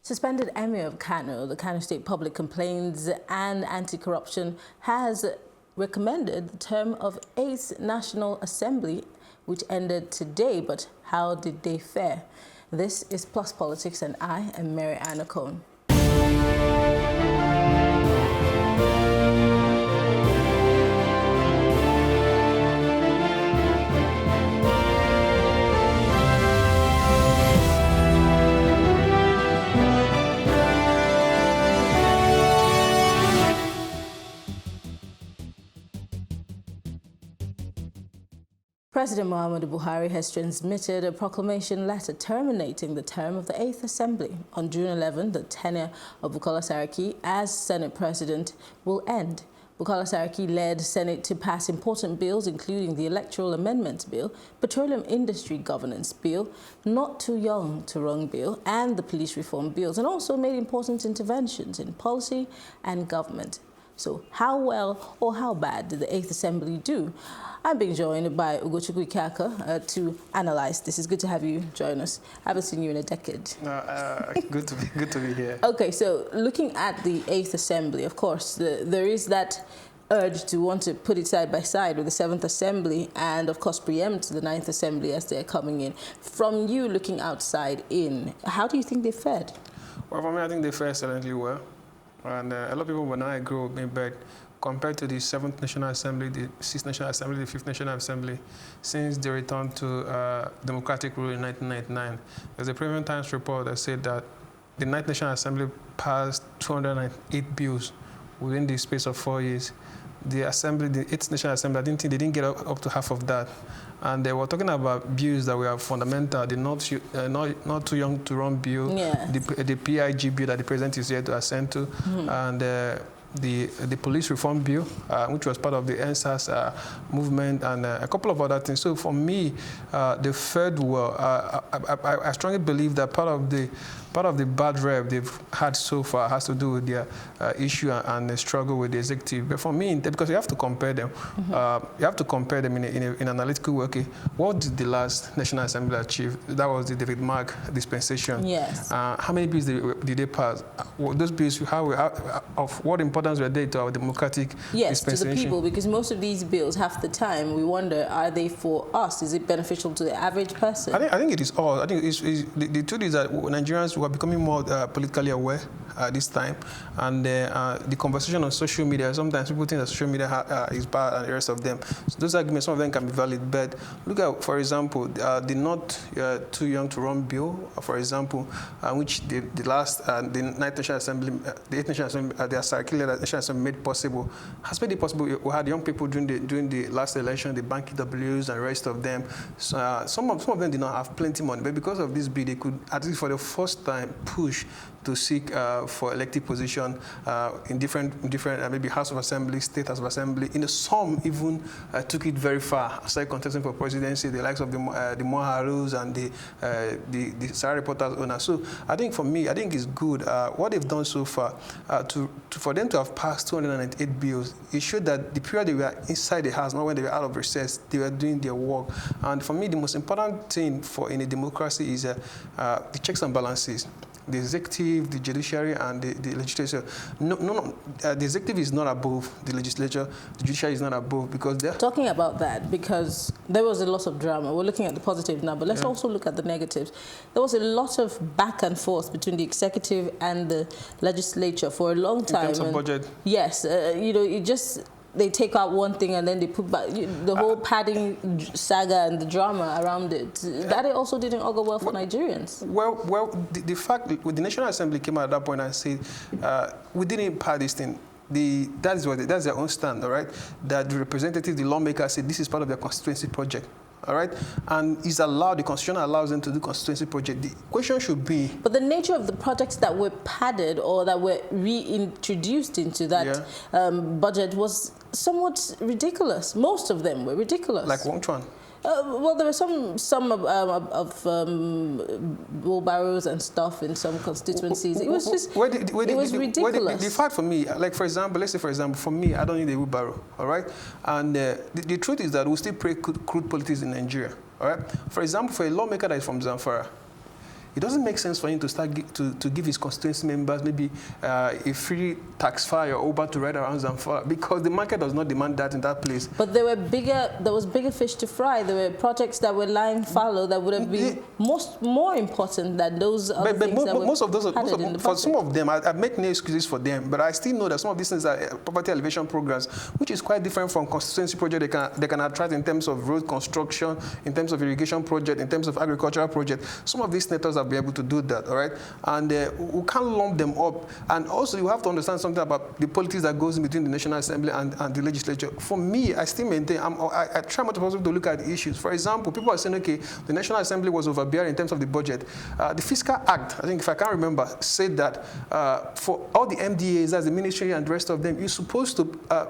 Suspended Emir of Kano, the Kano State Public Complaints and Anti-Corruption, has recommended the term of 8th National Assembly, which ended today. But how did they fare? This is Plus Politics, and I am Mary Anna Cohn. President Muhammadu Buhari has transmitted a proclamation letter terminating the term of the 8th Assembly. On June 11, the tenure of Bukola Saraki as Senate President will end. Bukola Saraki led Senate to pass important bills, including the Electoral Amendment Bill, Petroleum Industry Governance Bill, Not Too Young to Run Bill, and the Police Reform Bills, and also made important interventions in policy and government. So how well or how bad did the 8th Assembly do? I'm being joined by Ugochukwu Ikaka to analyze this. It's good to have you join us. I haven't seen you in a decade. Good to be here. Okay, so looking at the 8th Assembly, of course, there is that urge to want to put it side by side with the 7th Assembly and, of course, preempt the 9th Assembly as they're coming in. From you looking outside in, how do you think they fared? Well, for me, I think they fared excellently well. And a lot of people, when I grew up, but compared to the 7th National Assembly, the 6th National Assembly, the 5th National Assembly, since the return to democratic rule in 1999, there's a Premium Times report that said that the 9th National Assembly passed 208 bills within the space of 4 years. The Assembly, the 8th National Assembly, I didn't think they didn't get up to half of that. And they were talking about bills that were fundamental, the not too young to run bill, yes, the PIG bill that the president is here to assent to, and the police reform bill, which was part of the NSAS movement, and a couple of other things. So for me, the third well, I strongly believe that part of the bad rep they've had so far has to do with their issue and the struggle with the executive. But for me, because you have to compare them, you have to compare them in an analytical way. Okay, what did the last National Assembly achieve? That was the David Mark dispensation. Yes. How many bills did they pass? Those bills, of what importance were they to our democratic dispensation? To the people, because most of these bills, half the time, we wonder, are they for us? Is it beneficial to the average person? I think it is all. I think the truth is that Nigerians who are becoming more politically aware this time, and the conversation on social media, sometimes people think that social media is bad and the rest of them. So those arguments, some of them can be valid, but look at, for example, the Not Too Young to Run bill, for example, which the 9th National Assembly, the 8th National Assembly, the Saraki National Assembly made possible, has made it possible. We had young people during the last election, the bank EWs and the rest of them. So, some of them did not have plenty money, but because of this bill, they could, at least for the first time, push to seek for elective position in different maybe House of Assembly, State House of Assembly. Some even took it very far, started contesting for presidency, the likes of the Moharus and the Sarah Reporters owner. So I think for me, I think it's good what they've done so far for them to have passed 208 bills. It showed that the period they were inside the house, not when they were out of recess, they were doing their work. And for me, the most important thing in a democracy is the checks and balances. The executive, the judiciary, and the legislature. The executive is not above the legislature. The judiciary is not above, because they're talking about that, because there was a lot of drama. We're looking at the positives now, but let's also look at the negatives. There was a lot of back and forth between the executive and the legislature for a long time. In terms of budget. Yes, it just. They take out one thing and then they put back the whole padding saga and the drama around it. That it also didn't augur well for Nigerians. Well, the fact that the National Assembly came out at that point and said, we didn't pad this thing. That's their own stand, all right? That the representative, the lawmaker, said this is part of their constituency project. All right, and it's allowed, the Constitution allows them to do constituency project. The question should be... But the nature of the projects that were padded or that were reintroduced into that budget was somewhat ridiculous. Most of them were ridiculous. Like which one? Well, there were some of wheelbarrows and stuff in some constituencies. It was just, it was ridiculous. The fact for me, like for example, let's say for example, for me, I don't need a wheelbarrow, all right? And the truth is that we still play crude politics in Nigeria, all right? For example, for a lawmaker that is from Zamfara, it doesn't make sense for him to start to give his constituency members maybe a free tax fare or Uber to ride around Zamfara, because the market does not demand that in that place. But there was bigger fish to fry. There were projects that were lying fallow that would have been more important than those other things that most of those, for some of them, I make no excuses for them, but I still know that some of these things are poverty alleviation programs, which is quite different from constituency project they can attract in terms of road construction, in terms of irrigation project, in terms of agricultural project. Some of these senators have been able to do that, all right? And we can't lump them up. And also, you have to understand something about the politics that goes in between the National Assembly and the legislature. For me, I still maintain, I try much possible to look at the issues. For example, people are saying, okay, the National Assembly was overbearing in terms of the budget. The Fiscal Act, I think if I can't remember, said that for all the MDAs, as the ministry and the rest of them, you're supposed to,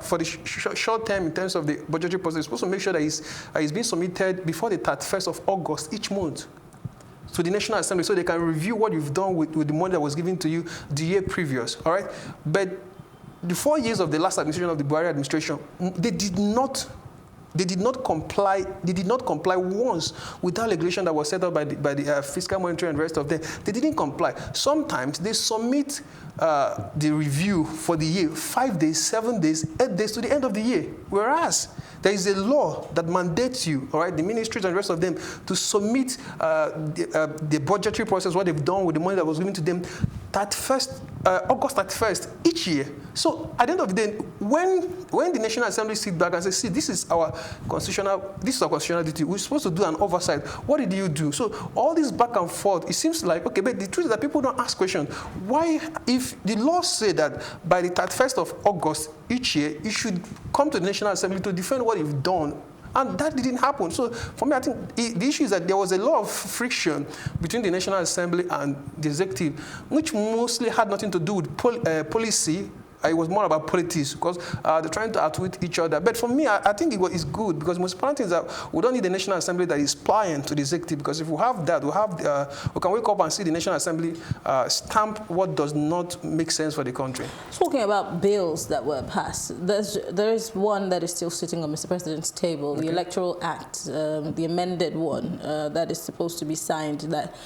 for the short term in terms of the budgetary process, you're supposed to make sure that it's being submitted before the 31st of August each month to the National Assembly, so they can review what you've done with the money that was given to you the year previous, all right? But the 4 years of the last administration of the Buhari administration, they did not comply. They did not comply once with that regulation that was set up by the fiscal monitoring and the rest of them. They didn't comply. Sometimes they submit the review for the year 5 days, 7 days, 8 days to the end of the year. Whereas there is a law that mandates you, all right, the ministries and the rest of them, to submit the budgetary process, what they've done with the money that was given to them, August 31st each year. So at the end of the day, when the National Assembly sit back and say, see, this is our constitutional duty, we're supposed to do an oversight. What did you do? So all this back and forth, it seems like, okay, but the truth is that people don't ask questions. Why, if the law say that by the 31st of August each year, you should come to the National Assembly to defend what you've done, and that didn't happen. So for me, I think the issue is that there was a lot of friction between the National Assembly and the executive, which mostly had nothing to do with policy. It was more about politics, because they're trying to outwit each other. But for me, I think it's good, because most important thing is that we don't need a National Assembly that is pliant to the executive, because if we have that, we can wake up and see the National Assembly stamp what does not make sense for the country. Talking about bills that were passed, there is one that is still sitting on Mr. President's table, okay. The Electoral Act, the amended one that is supposed to be signed, that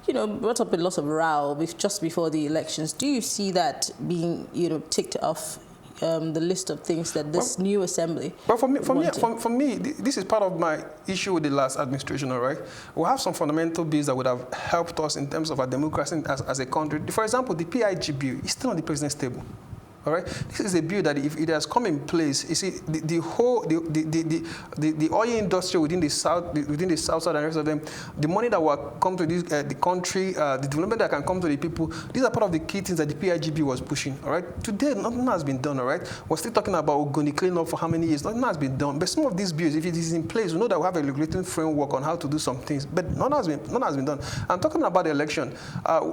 brought up a lot of row just before the elections. Do you see that being, ticked off the list of things that this new assembly? But for me, this is part of my issue with the last administration. All right, we have some fundamental bills that would have helped us in terms of our democracy as a country. For example, the PIG bill is still on the president's table. All right, this is a bill that if it has come in place, you see, the oil industry within the south and the rest of them, the money that will come to this, the country, the development that can come to the people, these are part of the key things that the PIGB was pushing. All right, today nothing has been done. All right, we're still talking about Ogoni cleanup for how many years? Nothing has been done. But some of these bills, if it is in place, we know that we have a regulating framework on how to do some things. But none has been done. I'm talking about the election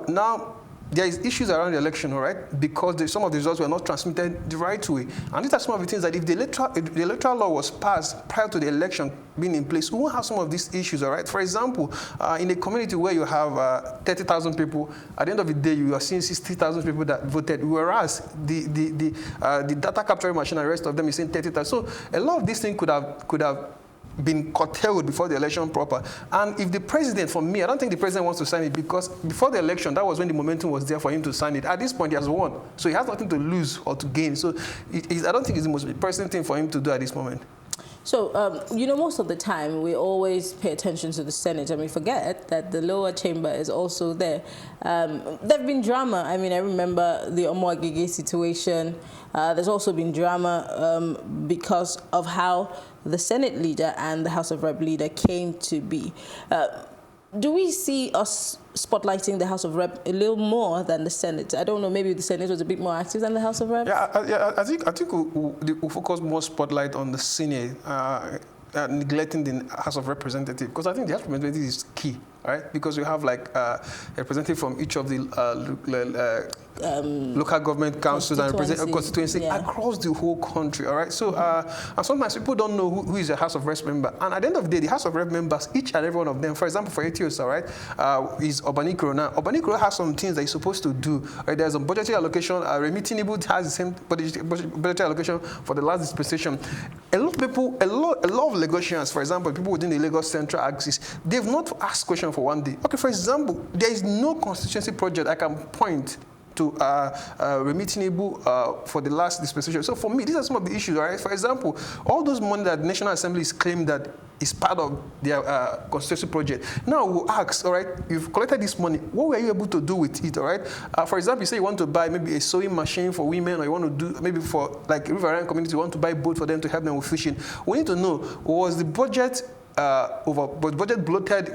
now. There is issues around the election, all right, because some of the results were not transmitted the right way. And these are some of the things that if the electoral law was passed prior to the election being in place, we won't have some of these issues, all right? For example, in a community where you have 30,000 people, at the end of the day, you are seeing 60,000 people that voted, whereas the data capturing machine and the rest of them is saying 30,000. So a lot of these things could have been curtailed before the election proper. And if the president, for me, I don't think the president wants to sign it, because before the election, that was when the momentum was there for him to sign it. At this point, he has won. So he has nothing to lose or to gain. So I don't think it's the most pressing thing for him to do at this moment. So, most of the time, we always pay attention to the Senate, and we forget that the lower chamber is also there. There have been drama. I mean, I remember the Omo Agege situation. There's also been drama because of how the Senate leader and the House of Rep leader came to be. Do we see us spotlighting the House of Rep a little more than the Senate? I don't know, maybe the Senate was a bit more active than the House of Rep? Yeah, I think we'll focus more spotlight on the Senate, neglecting the House of Representatives, because I think the House of Representatives is key, right? Because we have like a representative from each of the local government councils and constituency across the whole country, all right? So and sometimes people don't know who is a House of Reps member. And at the end of the day, the House of Reps members, each and every one of them, for example, for ATOs, all right, is Obanikoro. Now, Obanikoro has some things that he's supposed to do. Right? There's a budgetary allocation. Remittinibu has the same budgetary allocation for the last dispensation. A lot of people, a lot of Lagosians, for example, people within the Lagos Central axis, they've not asked questions for one day. Okay, for example, there is no constituency project I can point to Remittinibu for the last dispensation. So for me, these are some of the issues, right? For example, all those money that the National Assembly is claimed that is part of their constituency project. Now we'll ask, all right, you've collected this money, what were you able to do with it, all right? For example, you say you want to buy maybe a sewing machine for women, or you want to do, maybe for like riverine community, you want to buy boat for them to help them with fishing. We need to know, was the budget budget bloated?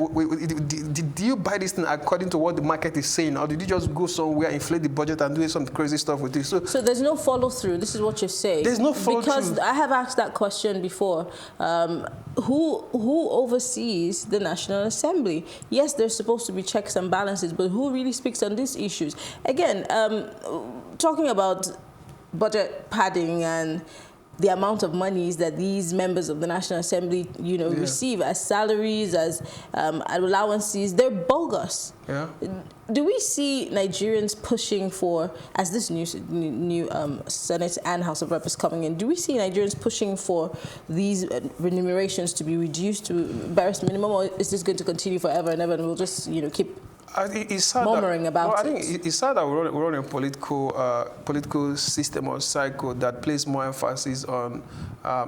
Did you buy this thing according to what the market is saying, or did you just go somewhere, inflate the budget, and do some crazy stuff with it? So there's no follow through. This is what you're saying. There's no follow through. Because I have asked that question before. Who oversees the National Assembly? Yes, there's supposed to be checks and balances, but who really speaks on these issues? Again, talking about budget padding and the amount of monies that these members of the National Assembly, receive as salaries, as allowances, they're bogus. Yeah. Do we see Nigerians pushing for, as this new Senate and House of Reps coming in, do we see Nigerians pushing for these remunerations to be reduced to barest minimum, or is this going to continue forever and ever, and we'll just keep murmuring about it? I think it's sad that we're on a political system or cycle that places more emphasis on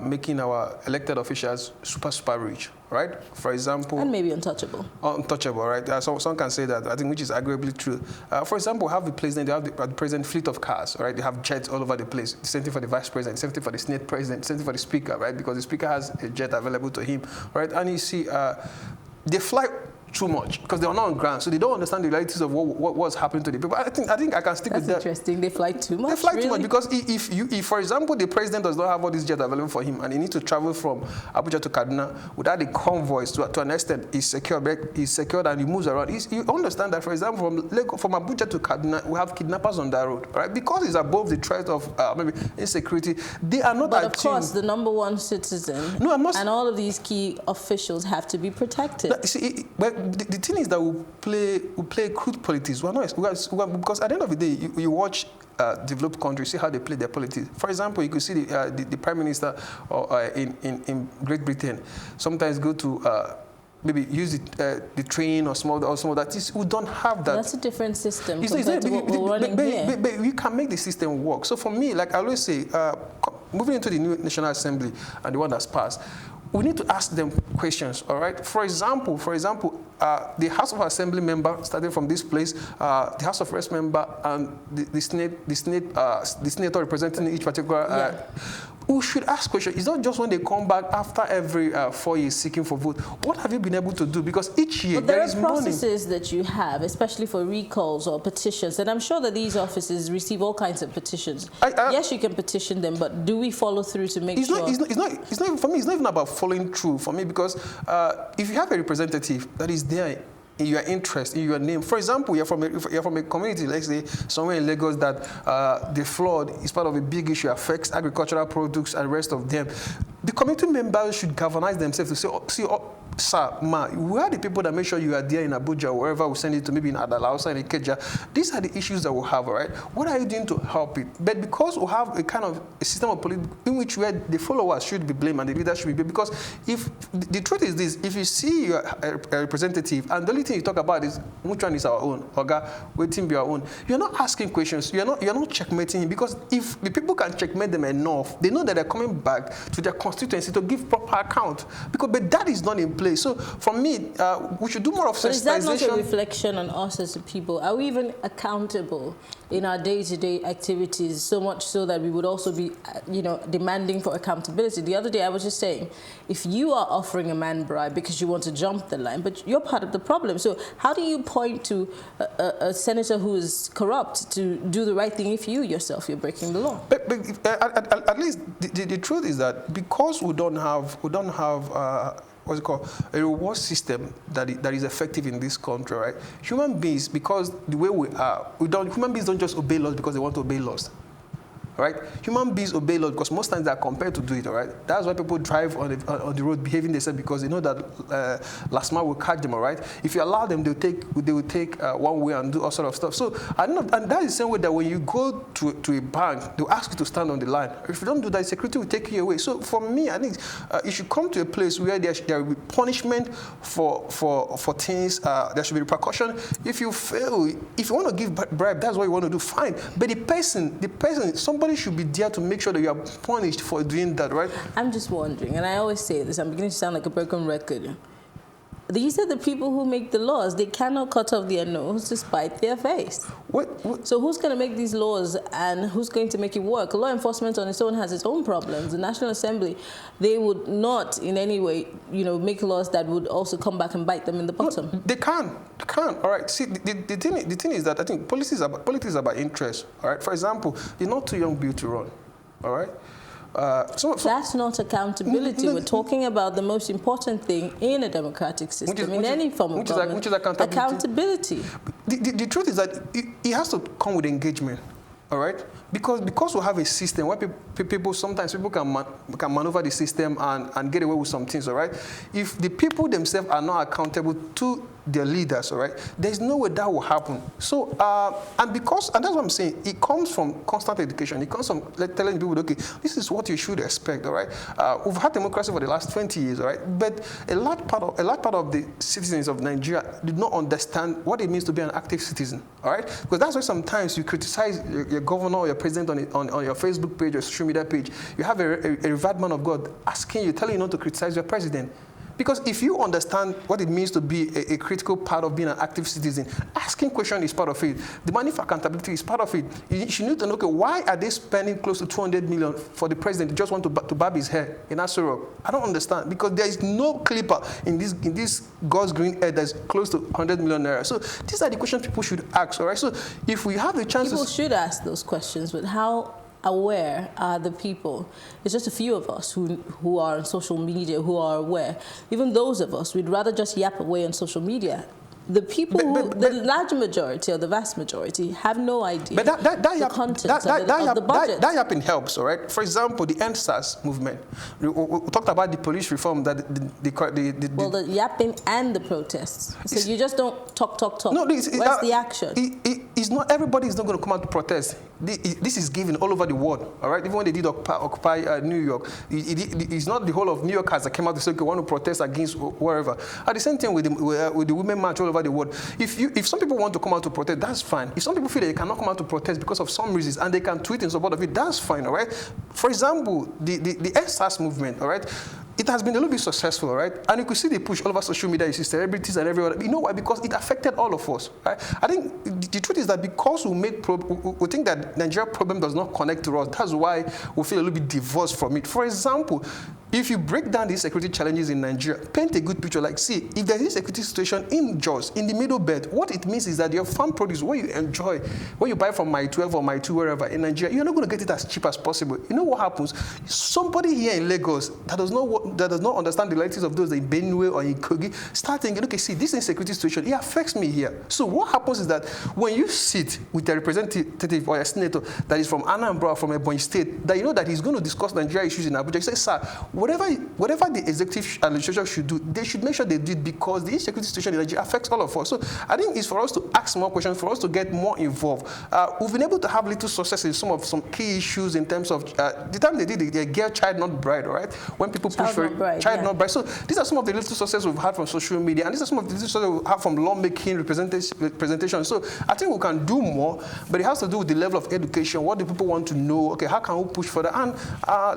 making our elected officials super rich, right? For example, and maybe untouchable. Untouchable, right? Some can say that, I think, which is agreeably true. For example, have the president, they have the president fleet of cars, right? They have jets all over the place. The same thing for the vice president, the same thing for the Senate president, the same thing for the speaker, right? Because the speaker has a jet available to him, right? And you see, they fly too much because they are not on ground, so they don't understand the realities of what's happening to the people. I think I can stick with that. That's interesting. They fly too much. They fly too much because if, for example, the president does not have all these jets available for him, and he needs to travel from Abuja to Kaduna without the convoys to an extent, he's secured and he moves around. You understand that, for example, from Abuja to Kaduna, we have kidnappers on that road, right? Because it's above the threat of maybe insecurity. They are not. But of course, the #1 citizen. No, I'm not. And all of these key officials have to be protected. See, the thing is that we play crude politics. Because at the end of the day, you watch developed countries, see how they play their politics. For example, you could see the Prime Minister in Great Britain sometimes go to maybe use the train or some of that. We don't have that. That's a different system compared to what we're running here. But we can make the system work. So for me, like I always say, moving into the new National Assembly and the one that's passed, we need to ask them questions, all right? For example, the House of Assembly member, starting from this place, the House of Reps member, and the senator representing each particular. We should ask questions. It's not just when they come back after every 4 years seeking for vote. What have you been able to do? Because each year there is money. There are processes that you have, especially for recalls or petitions, and I'm sure that these offices receive all kinds of petitions. Yes, you can petition them, but do we follow through to make sure? It's not, for me, it's not even about following through for me, because if you have a representative that is there in your interest, in your name. For example, you're from a community, let's say somewhere in Lagos, that the flood is part of a big issue, affects agricultural products and the rest of them. The community members should galvanize themselves to say, sir, ma, we are the people that make sure you are there in Abuja or wherever we send it to, maybe in Adala or in Ikeja. These are the issues that we have, all right? What are you doing to help it? But because we have a kind of a system of politics in which where the followers should be blamed and the leaders should be blamed, because if the truth is this, if you see your representative and the only thing you talk about is which one is our own, Oga, waiting be our own, you're not asking questions, you're not checkmating him, because if the people can checkmate them enough, they know that they're coming back to their constituency to give proper account. But that is not in place. So for me, we should do more of sensitization. Is that not a reflection on us as a people? Are we even accountable in our day-to-day activities, so much so that we would also be, demanding for accountability? The other day I was just saying, if you are offering a man bribe because you want to jump the line, but you're part of the problem. So how do you point to a senator who is corrupt to do the right thing if you yourself, you're breaking the law? But at least the truth is that because we don't have what's it called, a reward system that is effective in this country, right? Human beings, because the way we are, human beings don't just obey laws because they want to obey laws. Right? Human beings obey laws because most times they are compelled to do it, all right? That's why people drive on the road behaving themselves, because they know that last man will catch them, all right? If you allow them, they will take one way and do all sort of stuff. So, and that is the same way that when you go to a bank, they'll ask you to stand on the line. If you don't do that, security will take you away. So for me, I think it should come to a place where there will be punishment for things. There should be repercussion. If you fail, if you want to give bribe, that's what you want to do, fine. But the person, somebody should be there to make sure that you are punished for doing that, right? I'm just wondering, and I always say this, I'm beginning to sound like a broken record. These are the people who make the laws. They cannot cut off their nose to spite their face. What? So who's going to make these laws and who's going to make it work? Law enforcement on its own has its own problems. The National Assembly, they would not in any way, make laws that would also come back and bite them in the bottom. No, they can. All right. See, the thing is that I think politics is about interest. All right. For example, you're not too young bill to run. All right. That's not accountability. We're talking about the most important thing in a democratic system, in any form of government. Which is accountability. The truth is that it has to come with engagement. All right, because we have a system where people can maneuver the system and get away with some things. All right, if the people themselves are not accountable to their leaders, all right, there's no way that will happen. So and that's what I'm saying. It comes from constant education. It comes from telling people, okay, this is what you should expect. All right, we've had democracy for the last 20 years. All right, but a large part of the citizens of Nigeria did not understand what it means to be an active citizen. All right, because that's why sometimes you criticize your governor or your president on your Facebook page or social media page. You have a revered man of God telling you not to criticize your president. Because if you understand what it means to be a critical part of being an active citizen, asking questions is part of it. Demanding for accountability is part of it. You should need to know, okay, why are they spending close to 200 million for the president to just want to barb his hair in Asoro? I don't understand, because there is no clipper in this God's green hair that's close to 100 million naira. So these are the questions people should ask, all right? So if we have the chance people should ask those questions, but how aware are the people? It's just a few of us who are on social media, who are aware. Even those of us, we'd rather just yap away on social media. The people, the large majority or the vast majority, have no idea the contents of the budget. That yapping helps, all right? For example, the EndSARS movement. We talked about the police reform the yapping and the protests. So you just don't talk. No, where's the action? It's not, everybody is not going to come out to protest. This is given all over the world, all right? Even when they did Occupy New York, it's not the whole of New Yorkers that came out to say, okay, want to protest against wherever. At the same time with the women march all over the world. If some people want to come out to protest, that's fine. If some people feel that they cannot come out to protest because of some reasons and they can tweet in support of it, that's fine, all right? For example, the EndSARS movement, all right? It has been a little bit successful, right? And you could see the push all over social media, you see celebrities and everyone. You know why? Because it affected all of us, right? I think the truth is that because we think that Nigeria problem does not connect to us, that's why we feel a little bit divorced from it. For example, if you break down these security challenges in Nigeria, paint a good picture, like, see, if there's a security situation in Jos, in the middle belt, what it means is that your farm produce, what you enjoy, what you buy from My 12 or My 2, wherever in Nigeria, you're not going to get it as cheap as possible. You know what happens? Somebody here in Lagos that does not understand the realities of those in Benue or in Kogi, start thinking, okay, see, this insecurity situation, it affects me here. So what happens is that when you sit with a representative or a senator that is from Anambra, from Ebonyi State, that you know that he's going to discuss Nigeria issues in Abuja, you say, sir, whatever the executive administration should do, they should make sure they do it, because the insecurity situation in Nigeria affects all of us. So I think it's for us to ask more questions, for us to get more involved. We've been able to have little success in some key issues in terms of the time they did the girl child not bride, all right? When people push for it, child not bride. So these are some of the little successes we've had from social media, and these are some of the little successes we have from lawmaking representation. So I think we can do more, but it has to do with the level of education. What do people want to know? Okay, how can we push for that? And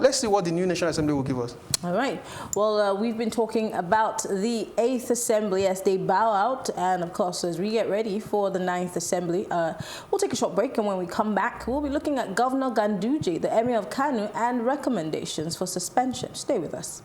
let's see what the new National Assembly will give us. All right. Well, we've been talking about the 8th Assembly as they bow out, and of course, as we get ready for the 9th Assembly, we'll take a short break, and when we come back, we'll be looking at Governor Ganduje, the Emir of Kano, and recommendations for suspension. Stay with us.